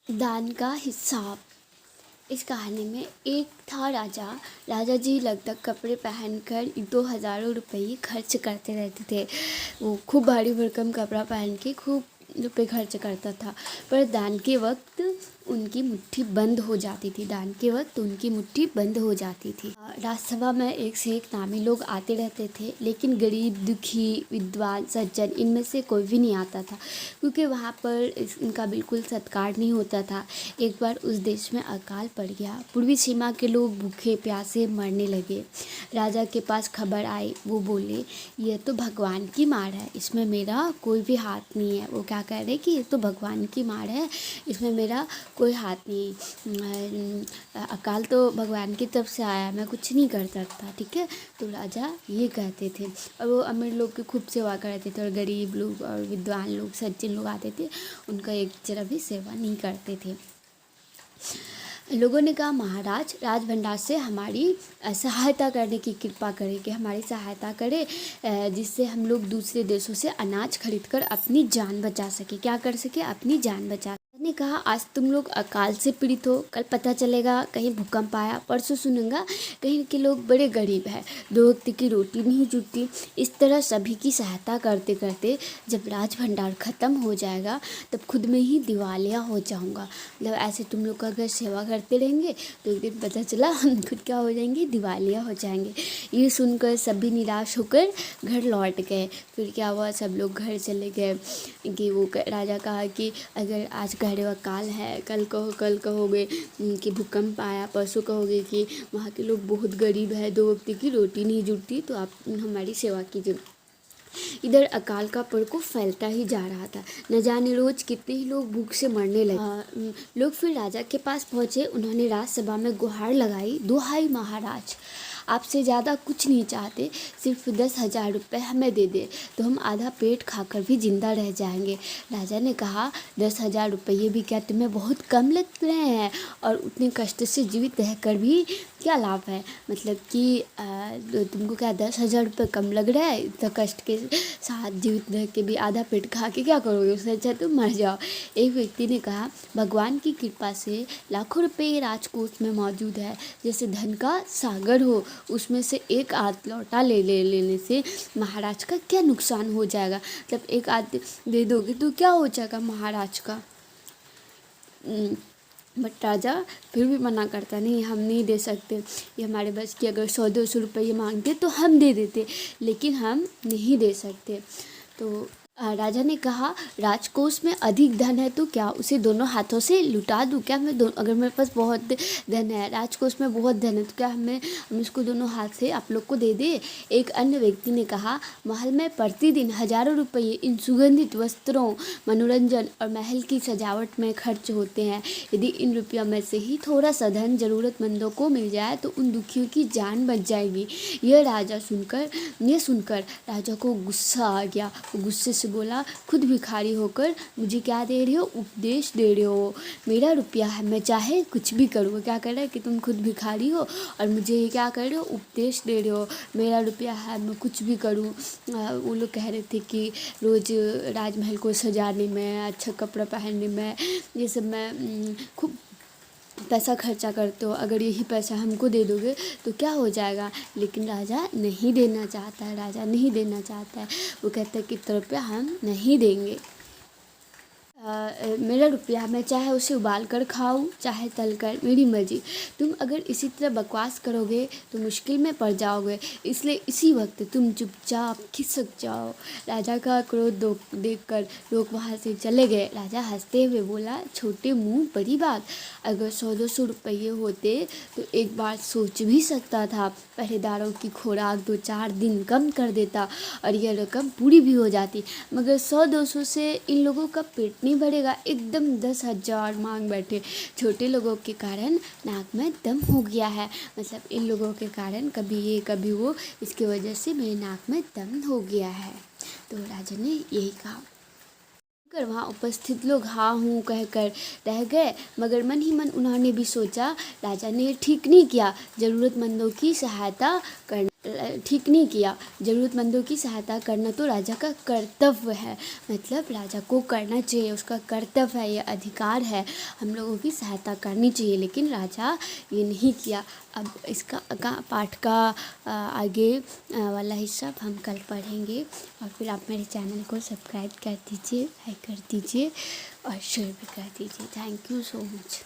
दान का हिसाब। इस कहानी में एक था राजा। राजा जी लगभग कपड़े पहनकर 2,000 रुपये खर्च करते रहते थे। वो खूब भारी भरकम कपड़ा पहन के खूब रुपये खर्च करता था, पर दान के वक्त उनकी मुट्ठी बंद हो जाती थी। दान के वक्त उनकी मुट्ठी बंद हो जाती थी। राजसभा में एक से एक नामी लोग आते रहते थे, लेकिन गरीब, दुखी, विद्वान, सज्जन इनमें से कोई भी नहीं आता था, क्योंकि वहाँ पर इनका बिल्कुल सत्कार नहीं होता था। एक बार उस देश में अकाल पड़ गया। पूर्वी सीमा के लोग भूखे प्यासे मरने लगे। राजा के पास खबर आई। वो बोले, यह तो भगवान की मार है, इसमें मेरा कोई भी हाथ नहीं है। वो क्या कह रहे कि ये तो भगवान की मार है, इसमें मेरा कोई हाथ नहीं, अकाल तो भगवान की तरफ से आया, मैं कुछ नहीं कर सकता। ठीक है, तो राजा ये कहते थे। और वो अमीर लोग की खूब सेवा करते थे, और गरीब लोग और विद्वान लोग, सज्जन लोग आते थे, उनका एक जरा भी सेवा नहीं करते थे। लोगों ने कहा, महाराज, राज भंडार से हमारी सहायता करने की कृपा करें, कि हमारी सहायता करें, जिससे हम लोग दूसरे देशों से अनाज खरीदकर अपनी जान बचा सके। क्या कर सके? अपनी जान बचा। ने कहा, आज तुम लोग अकाल से पीड़ित हो, कल पता चलेगा कहीं भूकंप आया, परसों सुनूंगा कहीं के लोग बड़े गरीब हैं, 2 वक्त की रोटी नहीं जुटती। इस तरह सभी की सहायता करते करते जब राज भंडार ख़त्म हो जाएगा, तब खुद में ही दिवालिया हो जाऊंगा। मतलब ऐसे तुम लोग अगर सेवा करते रहेंगे तो एक दिन पता चला हम खुद क्या हो जाएंगे, दिवालिया हो जाएंगे। ये सुनकर सभी निराश होकर घर लौट गए। फिर क्या हुआ, सब लोग घर चले गए। कि वो राजा कहा कि अगर आज गहरे अकाल है, कल कहोगे कि भूकंप आया, परसों कहोगे कि वहाँ के लोग बहुत गरीब है, 2 वक्त की रोटी नहीं जुटती, तो आप हमारी सेवा कीजिए। इधर अकाल का प्रकोप फैलता ही जा रहा था। न जाने रोज कितने ही लोग भूख से मरने लगे। लोग फिर राजा के पास पहुंचे। उन्होंने राजसभा में गुहार लगाई, दुहाई महाराज, आपसे ज़्यादा कुछ नहीं चाहते, सिर्फ 10,000 रुपये हमें दे दे तो हम आधा पेट खाकर भी जिंदा रह जाएंगे। राजा ने कहा, 10,000 रुपये भी क्या तुम्हें बहुत कम लग रहे हैं? और उतने कष्ट से जीवित रहकर भी क्या लाभ है? मतलब कि तुमको क्या 10,000 रुपये कम लग रहा है? इतना कष्ट के साथ जीवित रह के भी आधा पेट खा के क्या करोगे? उससे अच्छा तुम मर जाओ। एक व्यक्ति ने कहा, भगवान की कृपा से लाखों रुपये राजकोष में मौजूद है, जैसे धन का सागर हो, उसमें से एक आध लौटा लेने से महाराज का क्या नुकसान हो जाएगा? मतलब एक आध दे दोगे तो क्या हो जाएगा महाराज का? बट राजा फिर भी मना करता, नहीं, हम नहीं दे सकते, ये हमारे बस की, अगर 100-200 रुपये मांगते तो हम दे देते, लेकिन हम नहीं दे सकते। तो राजा ने कहा, राजकोष में अधिक धन है तो क्या उसे दोनों हाथों से लुटा दूं? क्या मैं अगर मेरे पास बहुत धन है, राजकोष में बहुत धन है, तो क्या हम इसको दोनों हाथ से आप लोग को दे दे? एक अन्य व्यक्ति ने कहा, महल में प्रतिदिन हजारों रुपये इन सुगंधित वस्त्रों, मनोरंजन और महल की सजावट में खर्च होते हैं। यदि इन रुपयों में से ही थोड़ा सा धन जरूरतमंदों को मिल जाए तो उन दुखियों की जान बच जाएगी। ये सुनकर राजा को गुस्सा आ गया। वो गुस्से से बोला, खुद भिखारी होकर मुझे क्या दे रहे हो? उपदेश दे रहे हो। मेरा रुपया है, मैं चाहे कुछ भी करूँ। क्या कर रहा है कि तुम खुद भिखारी हो और मुझे क्या कर रहे हो? उपदेश दे रहे हो। मेरा रुपया है, मैं कुछ भी करूँ। वो लोग कह रहे थे कि रोज़ राजमहल को सजाने में, अच्छा कपड़ा पहनने में, ये सब में खूब पैसा खर्चा करते हो, अगर यही पैसा हमको दे दोगे तो क्या हो जाएगा? लेकिन राजा नहीं देना चाहता है। राजा नहीं देना चाहता है। वो कहता है कि इतना रुपया हम नहीं देंगे। मेरा रुपया, मैं चाहे उसे उबाल कर खाऊं, चाहे तल कर, मेरी मर्जी। तुम अगर इसी तरह बकवास करोगे तो मुश्किल में पड़ जाओगे, इसलिए इसी वक्त तुम चुपचाप खिसक जाओ। राजा का क्रोध देखकर लोग वहाँ से चले गए। राजा हंसते हुए बोला, छोटे मुंह बड़ी बात, अगर 100-200 रुपये होते तो एक बार सोच भी सकता था। पहरेदारों की खुराक 2-4 दिन कम कर देता और यह रकम पूरी भी हो जाती, मगर 100-200 से इन लोगों का पेट नहीं बढ़ेगा। एकदम 10,000 मांग बैठे। छोटे लोगों के कारण नाक में दम हो गया है। मतलब इन लोगों के कारण कभी ये कभी वो, इसकी वजह से मेरे नाक में दम हो गया है। तो राजा ने यही कहा। कर वहाँ उपस्थित लोग हाँ हूँ कहकर रह गए, मगर मन ही मन उन्होंने भी सोचा, राजा ने ठीक नहीं किया, ज़रूरतमंदों की सहायता करना ठीक नहीं किया। ज़रूरतमंदों की सहायता करना तो राजा का कर्तव्य है, मतलब राजा को करना चाहिए, उसका कर्तव्य है, ये अधिकार है, हम लोगों की सहायता करनी चाहिए, लेकिन राजा ये नहीं किया। अब इसका पाठ का आगे वाला हिस्सा हम कल पढ़ेंगे। और फिर आप मेरे चैनल को सब्सक्राइब कर दीजिए, लाइक कर दीजिए और शेयर भी कर दीजिए। Thank you so much.